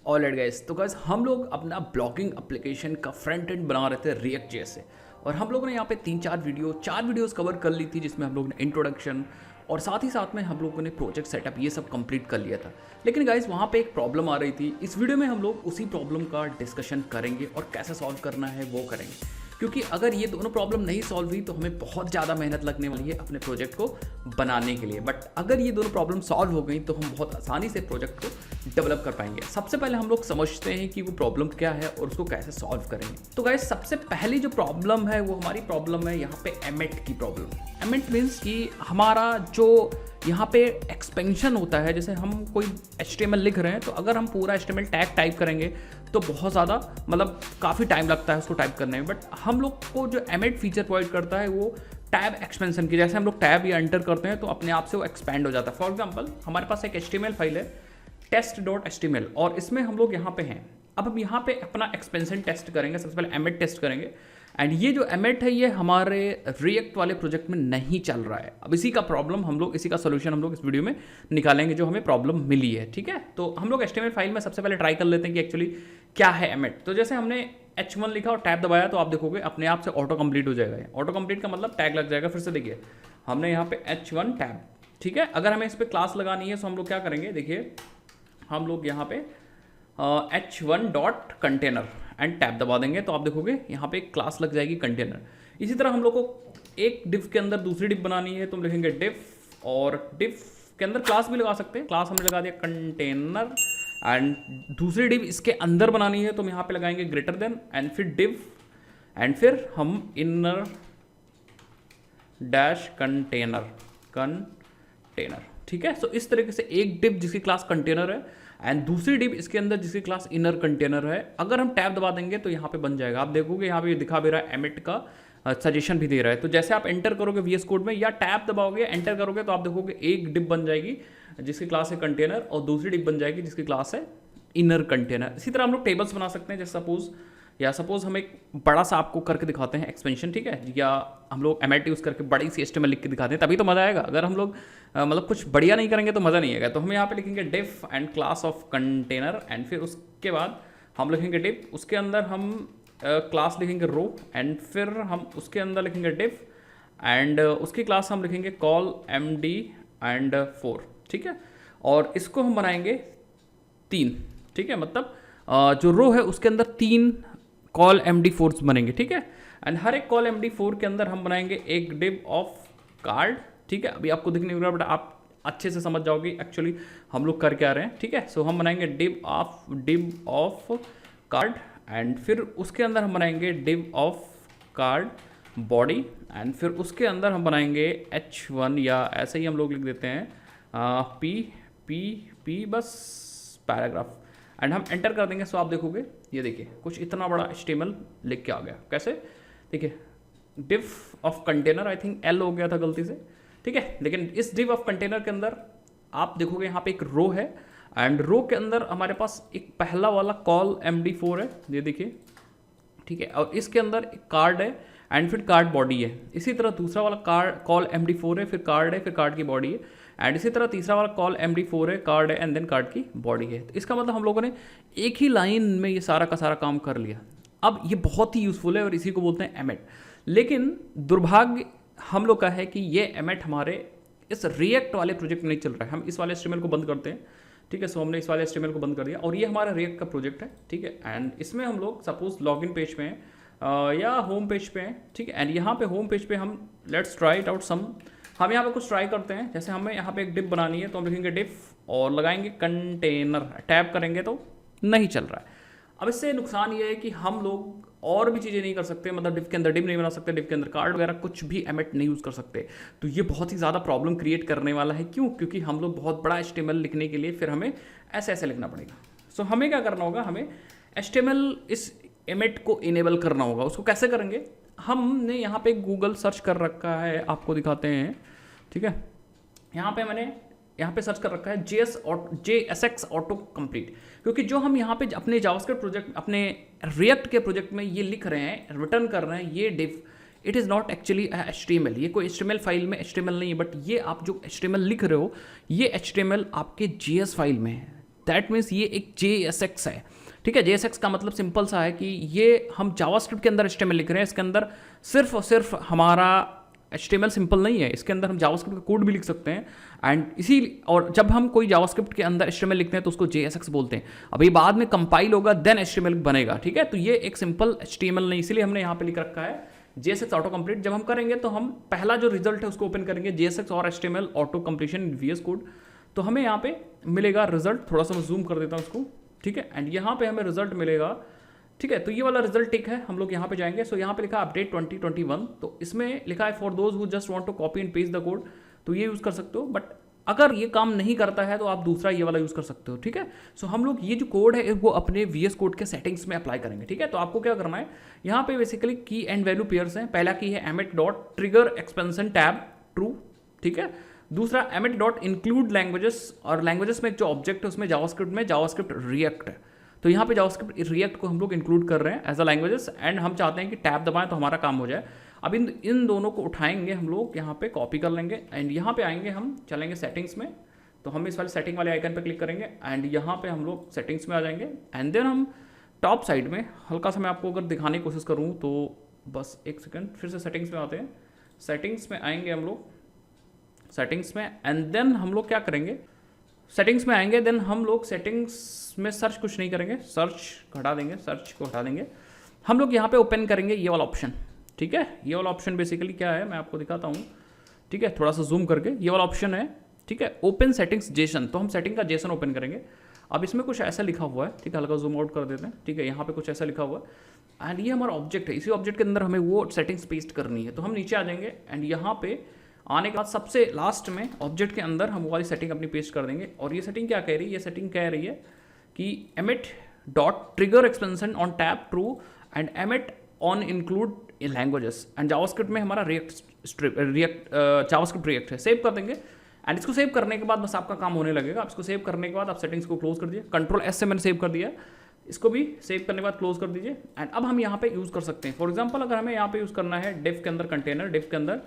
Alright guys, तो guys हम लोग अपना ब्लॉगिंग एप्लीकेशन का फ्रंट एंड बना रहे थे रिएक्ट जैसे। और हम लोगों ने यहाँ पे चार वीडियोस कवर कर ली थी, जिसमें हम लोग ने इंट्रोडक्शन और साथ ही साथ में हम लोगों ने प्रोजेक्ट सेटअप ये सब कंप्लीट कर लिया था। लेकिन गाइस वहाँ पे एक प्रॉब्लम आ रही थी। इस वीडियो में हम लोग उसी प्रॉब्लम का डिस्कशन करेंगे और कैसे सॉल्व करना है वो करेंगे, क्योंकि अगर ये दोनों प्रॉब्लम नहीं सॉल्व हुई तो हमें बहुत ज़्यादा मेहनत लगने वाली है अपने प्रोजेक्ट को बनाने के लिए। बट अगर ये दोनों प्रॉब्लम सॉल्व हो गई तो हम बहुत आसानी से प्रोजेक्ट को डेवलप कर पाएंगे। सबसे पहले हम लोग समझते हैं कि वो प्रॉब्लम क्या है और उसको कैसे सॉल्व करेंगे। तो गाइस सबसे पहली जो प्रॉब्लम है वो हमारी प्रॉब्लम है यहाँ पे एमेट की प्रॉब्लम। एमेट मीन्स कि हमारा जो यहाँ पे एक्सपेंशन होता है, जैसे हम कोई HTML लिख रहे हैं तो अगर हम पूरा HTML टैग टाइप करेंगे तो बहुत ज़्यादा मतलब काफ़ी टाइम लगता है उसको टाइप करने में। बट हम लोग को जो एमेट फीचर प्रोवाइड करता है वो टैब एक्सपेंशन की। जैसे हम लोग टैब या एंटर करते हैं तो अपने आप से वो एक्सपैंड हो जाता है। फॉर एग्जाम्पल हमारे पास एक HTML फाइल है test.html और इसमें हम लोग यहाँ पे हैं। अब हम यहाँ पे अपना एक्सपेंशन टेस्ट करेंगे, सबसे पहले एमेट टेस्ट करेंगे। एंड ये जो एमेट है ये हमारे रिएक्ट वाले प्रोजेक्ट में नहीं चल रहा है। अब इसी का प्रॉब्लम हम लोग, इसी का सोल्यूशन हम लोग इस वीडियो में निकालेंगे जो हमें प्रॉब्लम मिली है। ठीक है, तो हम लोग HTML फाइल में सबसे पहले ट्राई कर लेते हैं कि एक्चुअली क्या है एमेट। तो जैसे हमने H1 लिखा और टैब दबाया तो आप देखोगे अपने आप से ऑटो कंप्लीट हो जाएगा। ऑटो कंप्लीट का मतलब टैग लग जाएगा। फिर से देखिए हमने यहाँ पे H1 टैब, ठीक है। अगर हमें इस पर क्लास लगानी है तो हम लोग क्या करेंगे, देखिए हम लोग यहाँ पे H1 dot container and tab दबा देंगे तो आप देखोगे यहाँ पे एक क्लास लग जाएगी कंटेनर। इसी तरह हम लोग को एक डिव के अंदर दूसरी डिव बनानी है तो हम लिखेंगे डिव, और डिव के अंदर क्लास भी लगा सकते हैं। क्लास हमने लगा दिया कंटेनर एंड दूसरी डिव इसके अंदर बनानी है तो हम यहाँ पे लगाएंगे ग्रेटर देन एंड फिर डिव एंड फिर हम इनर डैश कंटेनर। ठीक है, सो इस तरीके से एक डिव जिसकी क्लास कंटेनर है एंड दूसरी डिव इसके अंदर जिसकी क्लास इनर कंटेनर है। अगर हम टैब दबा देंगे तो यहाँ पे बन जाएगा। आप देखोगे यहाँ पे दिखा भी रहा है, एमिट का सजेशन भी दे रहा है। तो जैसे आप एंटर करोगे VS कोड में या टैब दबाओगे एंटर करोगे तो आप देखोगे एक डिव बन जाएगी जिसकी क्लास है कंटेनर और दूसरी डिव बन जाएगी जिसकी क्लास है इनर कंटेनर। इसी तरह हम लोग टेबल्स बना सकते हैं। जैसे सपोज हम एक बड़ा सा आपको करके दिखाते हैं एक्सपेंशन, ठीक है, या हम लोग एमेट यूज़ करके बड़ी सी HTML लिख के दिखाते हैं, तभी तो मज़ा आएगा। अगर हम लोग मतलब कुछ बढ़िया नहीं करेंगे तो मज़ा नहीं आएगा। तो हम यहाँ पे लिखेंगे def and class of container and फिर उसके बाद हम लिखेंगे डिफ, उसके अंदर हम क्लास लिखेंगे रो एंड फिर हम उसके अंदर लिखेंगे डिफ एंड उसकी क्लास हम लिखेंगे कॉल MD एंड 4, ठीक है। और इसको हम बनाएंगे 3, ठीक है, मतलब जो रो है उसके अंदर 3 कॉल MD4 बनेंगे, ठीक है। एंड हर एक कॉल MD4 के अंदर हम बनाएंगे एक डिव ऑफ कार्ड, ठीक है। अभी आपको दिखने लगा बट आप अच्छे से समझ जाओगे एक्चुअली हम लोग कर क्या रहे हैं, ठीक है। सो हम बनाएंगे डिव ऑफ कार्ड एंड फिर उसके अंदर हम बनाएंगे div of card body and फिर उसके अंदर हम बनाएंगे H1 या ऐसे ही हम लोग लिख देते हैं P बस पैराग्राफ एंड हम एंटर कर देंगे। सो आप देखोगे ये देखिए कुछ इतना बड़ा HTML लिख के आ गया। कैसे, देखिए div of container, I think L हो गया था गलती से, ठीक है। लेकिन इस डिव ऑफ कंटेनर के अंदर आप देखोगे यहाँ पे एक रो है एंड रो के अंदर हमारे पास एक पहला वाला कॉल MD4 है, ये देखिए, ठीक है। और इसके अंदर एक कार्ड है एंड फिर कार्ड बॉडी है। इसी तरह दूसरा वाला कॉल MD4 है, फिर कार्ड है, फिर कार्ड की बॉडी है एंड इसी तरह तीसरा वाला कॉल MD4 है, कार्ड है एंड देन कार्ड की बॉडी है। तो इसका मतलब हम लोगों ने एक ही लाइन में ये सारा का सारा काम कर लिया। अब ये बहुत ही यूज़फुल है और इसी को बोलते हैं एमेट। लेकिन दुर्भाग्य हम लोग का है कि ये एमेट हमारे इस रिएक्ट वाले प्रोजेक्ट में नहीं चल रहा है। हम इस वाले HTML को बंद करते हैं, ठीक है। सो हमने इस वाले HTML को बंद कर दिया और ये हमारा रिएक्ट का प्रोजेक्ट है, ठीक है। एंड इसमें हम लोग सपोज लॉगिन पेज पे हैं या होम पेज पे हैं, ठीक है। एंड यहाँ पे होम पेज पे हम let's try it out some, हम यहाँ पे कुछ ट्राई करते हैं। जैसे हमें यहाँ पे एक डिप बनानी है तो हम लिखेंगे डिफ और लगाएंगे कंटेनर, टैप करेंगे तो नहीं चल रहा है। अब इससे नुकसान ये है कि हम लोग और भी चीज़ें नहीं कर सकते, मतलब डिफ के अंदर डिप नहीं बना सकते, डिफ के अंदर कार्ड वगैरह कुछ भी एमेट नहीं यूज़ कर सकते। तो ये बहुत ही ज़्यादा प्रॉब्लम क्रिएट करने वाला है। क्यों? क्योंकि हम लोग बहुत बड़ा HTML लिखने के लिए फिर हमें ऐसे लिखना पड़ेगा। सो हमें क्या करना होगा, हमें HTML इस एमेट को इनेबल करना होगा। उसको कैसे करेंगे, हमने यहाँ पे गूगल सर्च कर रखा है, आपको दिखाते हैं, ठीक है। मैंने यहाँ पे सर्च कर रखा है JSX ऑटो कंप्लीट, क्योंकि जो हम यहाँ पे अपने जावास्क्रिप्ट प्रोजेक्ट, अपने रिएक्ट के प्रोजेक्ट में ये लिख रहे हैं, रिटर्न कर रहे हैं, ये div, it is not actually HTML। ये कोई HTML फाइल में HTML नहीं है, बट ये आप जो HTML लिख रहे हो ये HTML आपके JS फाइल में है। दैट मीन्स ये एक JSX है, ठीक है। JSX का मतलब सिंपल सा है कि ये हम जावास्क्रिप्ट के अंदर HTML लिख रहे हैं, इसके अंदर सिर्फ और सिर्फ हमारा HTML सिंपल नहीं है, इसके अंदर हम जावास्क्रिप्ट का कोड भी लिख सकते हैं। एंड इसी और जब हम कोई जावास्क्रिप्ट के अंदर HTML लिखते हैं तो उसको JSX बोलते हैं। अभी बाद में कंपाइल होगा देन HTML बनेगा, ठीक है। तो ये एक सिंपल HTML नहीं, इसीलिए हमने यहाँ पे लिख रखा है JSX ऑटो कंप्लीट। जब हम करेंगे तो हम पहला जो रिजल्ट है उसको ओपन करेंगे, JSX और HTML ऑटो कंप्लीशन इन VS कोड, तो हमें यहाँ पे मिलेगा रिजल्ट। थोड़ा सा मैं जूम कर देता हूँ उसको, ठीक है। एंड यहाँ पे हमें रिजल्ट मिलेगा, ठीक है। तो ये वाला रिजल्ट टिक है, हम लोग यहाँ पे जाएंगे। सो यहाँ पे लिखा अपडेट 2021, तो इसमें लिखा है for those who just want to copy and paste the code, तो ये यूज़ कर सकते हो। बट अगर ये काम नहीं करता है तो आप दूसरा ये वाला यूज़ कर सकते हो, ठीक है। सो हम लोग ये जो कोड है वो अपने VS कोड के सेटिंग्स में अप्लाई करेंगे, ठीक है। तो आपको क्या करना है, यहाँ पे बेसिकली की एंड वैल्यू पेयर्स हैं। पहला की है emit dot trigger expansion tab true, ठीक है। दूसरा एमिट डॉट इंक्लूड लैंग्वेजेस, और लैंग्वेजेस में एक जो ऑब्जेक्ट है उसमें जावास्क्रिप्ट रिएक्ट है, तो यहाँ पे जावास्क्रिप्ट रिएक्ट को हम लोग इंक्लूड कर रहे हैं एज अ लैंग्वेजेस। एंड हम चाहते हैं कि टैब दबाएं तो हमारा काम हो जाए। अब इन दोनों को उठाएंगे हम लोग, यहाँ पे कॉपी कर लेंगे एंड यहाँ पे आएंगे, हम चलेंगे सेटिंग्स में, तो हम इस वाले सेटिंग वाले आइकन पे क्लिक करेंगे एंड यहाँ पे हम लोग सेटिंग्स में आ जाएंगे। एंड देन हम टॉप साइड में हल्का सा मैं आपको अगर दिखाने की कोशिश करूँ तो बस एक सेकेंड, फिर से सेटिंग्स में आते हैं। सेटिंग्स में आएंगे हम लोग, सेटिंग्स में, एंड देन हम लोग क्या करेंगे, सेटिंग्स में आएंगे, देन हम लोग सेटिंग्स में सर्च कुछ नहीं करेंगे, सर्च हटा देंगे, सर्च को हटा देंगे। हम लोग यहाँ पे ओपन करेंगे ये वाला ऑप्शन, ठीक है। ये वाला ऑप्शन बेसिकली क्या है मैं आपको दिखाता हूँ, ठीक है। थोड़ा सा जूम करके, ये वाला ऑप्शन है, ठीक है, ओपन सेटिंग्स जेसन। तो हम सेटिंग का जेसन ओपन करेंगे। अब इसमें कुछ ऐसा लिखा हुआ है, ठीक है, हल्का जूम आउट कर देते हैं, ठीक है। यहाँ पे कुछ ऐसा लिखा हुआ है एंड ये हमारा ऑब्जेक्ट है, इसी ऑब्जेक्ट के अंदर हमें वो सेटिंग्स पेस्ट करनी है। तो हम नीचे आ जाएंगे एंड यहाँ पे आने के बाद सबसे लास्ट में ऑब्जेक्ट के अंदर हम वो वाली सेटिंग अपनी पेस्ट कर देंगे। और ये सेटिंग क्या कह रही है, ये सेटिंग कह रही है कि emit dot trigger expansion on tab true and emit on include in languages. And JavaScript में हमारा जावास्क्रिप्ट रिएक्ट है, सेव कर देंगे। एंड इसको सेव करने के बाद बस आपका काम होने लगेगा। आप इसको सेव करने के बाद आप सेटिंग्स को क्लोज कर दीजिए, Ctrl+S से मैंने सेव कर दिया, इसको भी सेव करने के बाद क्लोज कर दीजिए। एंड अब हम यहाँ पे यूज़ कर सकते हैं। फॉर एग्जाम्पल अगर हमें यहाँ पे यूज़ करना है डिफ के अंदर कंटेनर, डिफ के अंदर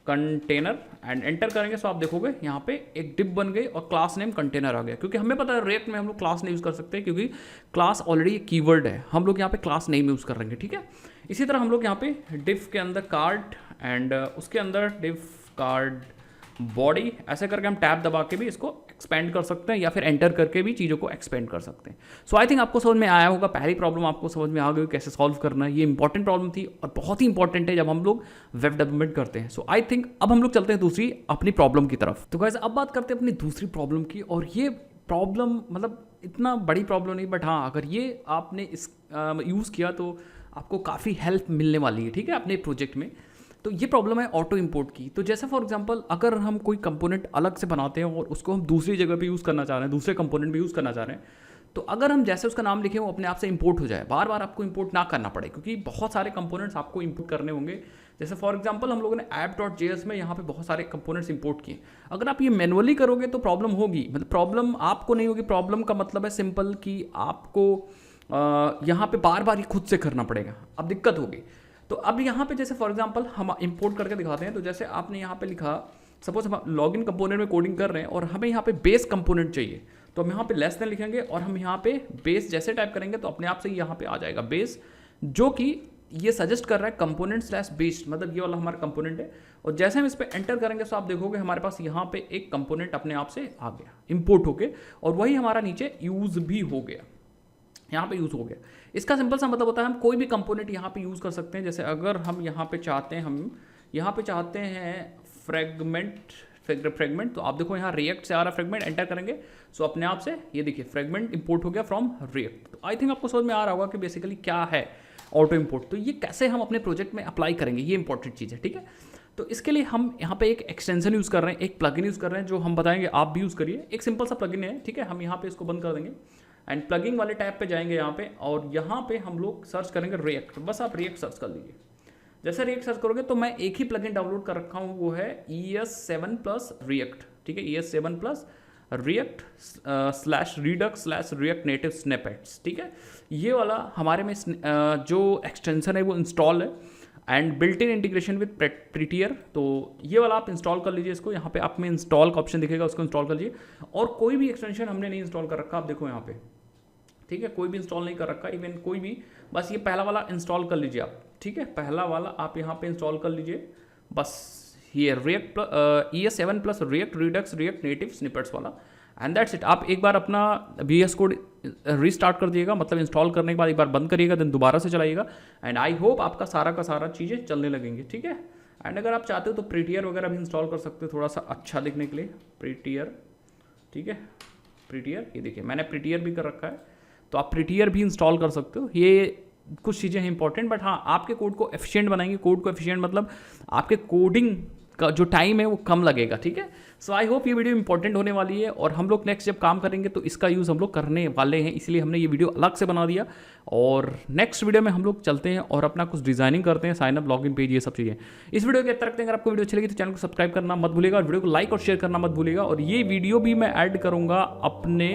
कंटेनर एंड एंटर करेंगे तो आप देखोगे यहाँ पे एक डिप बन गई और क्लास नेम कंटेनर आ गया। क्योंकि हमें पता है रिएक्ट में हम लोग क्लास नहीं यूज़ कर सकते, क्योंकि क्लास ऑलरेडी एक कीवर्ड है, हम लोग यहाँ पे क्लास नेम यूज़ करेंगे, ठीक है। इसी तरह हम लोग यहाँ पे डिफ के अंदर कार्ड एंड उसके अंदर डिफ कार्ड बॉडी, ऐसे करके हम टैब दबा के भी इसको एक्सपेंड कर सकते हैं या फिर एंटर करके भी चीज़ों को एक्सपेंड कर सकते हैं। सो आई थिंक आपको समझ में आया होगा, पहली प्रॉब्लम आपको समझ में आ गई कैसे सॉल्व करना है। ये इंपॉर्टेंट प्रॉब्लम थी और बहुत ही इंपॉर्टेंट है जब हम लोग वेब डेवलपमेंट करते हैं। सो आई थिंक अब हम लोग चलते हैं दूसरी अपनी प्रॉब्लम की तरफ। तो गाइस अब बात करते हैं अपनी दूसरी प्रॉब्लम की, और ये प्रॉब्लम मतलब इतना बड़ी प्रॉब्लम नहीं, बट हाँ अगर ये आपने इस यूज़ किया तो आपको काफ़ी हेल्प मिलने वाली है, ठीक है, अपने प्रोजेक्ट में। तो ये प्रॉब्लम है ऑटो इंपोर्ट की। तो जैसे फॉर एग्जांपल अगर हम कोई कंपोनेंट अलग से बनाते हैं और उसको हम दूसरी जगह पे यूज़ करना चाह रहे हैं, दूसरे कंपोनेंट भी यूज़ करना चाह रहे हैं, तो अगर हम जैसे उसका नाम लिखें वो अपने आप से इंपोर्ट हो जाए, बार बार आपको इंपोर्ट ना करना पड़े, क्योंकि बहुत सारे कंपोनेंट्स आपको इंपोर्ट करने होंगे। जैसे फॉर एग्जांपल हम लोगों ने app.js में यहाँ पे बहुत सारे कंपोनेंट्स इंपोर्ट किए। अगर आप ये मैनुअली करोगे तो प्रॉब्लम होगी, मतलब प्रॉब्लम आपको नहीं होगी, प्रॉब्लम का मतलब है सिंपल कि आपको यहाँ पे बार बार ही खुद से करना पड़ेगा, अब दिक्कत होगी। तो अब यहाँ पे जैसे फॉर एग्जांपल हम इंपोर्ट करके दिखाते हैं। तो जैसे आपने यहाँ पे लिखा, सपोज हम लॉगिन कंपोनेंट में कोडिंग कर रहे हैं और हमें यहाँ पे बेस कंपोनेंट चाहिए, तो हम यहाँ पे लेस देन लिखेंगे और हम यहाँ पे बेस जैसे टाइप करेंगे तो अपने आप से यहाँ पे आ जाएगा बेस, जो कि ये सजेस्ट कर रहा है कंपोनेंट स्लैश बेस्ड, मतलब ये वाला हमारा कंपोनेंट है। और जैसे हम इस पर एंटर करेंगे तो आप देखोगे हमारे पास यहाँ पे एक कंपोनेंट अपने आप से आ गया इंपोर्ट होके, और वही हमारा नीचे यूज़ भी हो गया, यहाँ पे यूज़ हो गया। इसका सिंपल सा मतलब होता है हम कोई भी कंपोनेंट यहाँ पे यूज़ कर सकते हैं। जैसे अगर हम यहाँ पे चाहते हैं, हम यहाँ पे चाहते हैं फ्रेगमेंट, तो आप देखो यहाँ रिएक्ट से आ रहा फ्रेगमेंट, एंटर करेंगे सो अपने आप से ये देखिए फ्रेगमेंट इंपोर्ट हो गया फ्रॉम रिएक्ट। तो आई थिंक आपको समझ में आ रहा होगा कि बेसिकली क्या है ऑटो इंपोर्ट। तो ये कैसे हम अपने प्रोजेक्ट में अप्लाई करेंगे, ये इंपॉर्टेंट चीज़ है, ठीक है। तो इसके लिए हम यहाँ पे एक एक्सटेंशन यूज़ कर रहे हैं, एक प्लगइन यूज़ कर रहे हैं, जो हम बताएंगे आप भी यूज़ करिए। एक सिंपल सा प्लगइन है, ठीक है। हम यहाँ पे इसको बंद कर देंगे एंड प्लगइन वाले टैब पे जाएंगे यहाँ पे, और यहाँ पे हम लोग सर्च करेंगे रिएक्ट। बस आप रिएक्ट सर्च कर लीजिए। जैसे रिएक्ट सर्च करोगे तो मैं एक ही प्लगइन डाउनलोड कर रखा हूँ, वो है ES7 प्लस रिएक्ट, ठीक है, ES7 plus react slash Redux slash react native snippets, ठीक है। ये वाला हमारे में जो एक्सटेंशन है वो इंस्टॉल है। And built in integration with prettier, तो ये वाला आप इंस्टॉल कर लीजिए इसको। यहाँ पे आप में इंस्टॉल का ऑप्शन दिखेगा, उसको इंस्टॉल कर लीजिए। और कोई भी एक्सटेंशन हमने नहीं इंस्टॉल कर रखा, आप देखो यहाँ पे, ठीक है, कोई भी इंस्टॉल नहीं कर रखा, इवन कोई भी, बस ये पहला वाला इंस्टॉल कर लीजिए आप, ठीक है, पहला वाला आप यहाँ पे इंस्टॉल कर लीजिए बस। ये react ES7 plus react Redux react native snippets वाला, एंड दैट्स इट। आप एक बार अपना VS कोड रीस्टार्ट कर दिएगा, मतलब इंस्टॉल करने के बाद एक बार बंद करिएगा, देन दोबारा से चलाइएगा, एंड आई होप आपका सारा का सारा चीज़ें चलने लगेंगी, ठीक है। एंड अगर आप चाहते हो तो प्रीटियर वगैरह भी इंस्टॉल कर सकते हो, थोड़ा सा अच्छा दिखने के लिए, प्रीटियर, ठीक है, प्रीटियर, ये देखिए मैंने प्रीटियर भी कर रखा है, तो आप प्रीटियर भी इंस्टॉल कर सकते हो। ये कुछ चीज़ें हैं इंपॉर्टेंट, बट हाँ आपके कोड को एफिशिएंट बनाएंगे। कोड को एफिशिएंट मतलब आपके कोडिंग का जो टाइम है वो कम लगेगा, ठीक है। सो आई होप ये वीडियो इंपॉर्टेंट होने वाली है, और हम लोग नेक्स्ट जब काम करेंगे तो इसका यूज़ हम लोग करने वाले हैं, इसलिए हमने ये वीडियो अलग से बना दिया। और नेक्स्ट वीडियो में हम लोग चलते हैं और अपना कुछ डिजाइनिंग करते हैं, साइन अप, लॉगिन पेज, ये सब चीज़ें। इस वीडियो के तरफ अगर आपको वीडियो अच्छी लगी तो चैनल को सब्सक्राइब करना मत भूलिएगा, और वीडियो को लाइक और शेयर करना मत भूलिएगा। और ये वीडियो भी मैं ऐड करूँगा अपने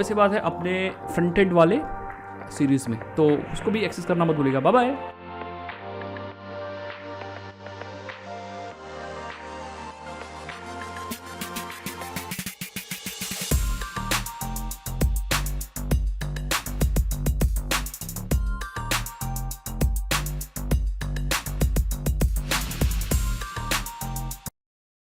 ऐसी बात है अपने फ्रंट एंड वाले सीरीज़ में, तो उसको भी एक्सेस करना मत भूलिएगा। Bye bye.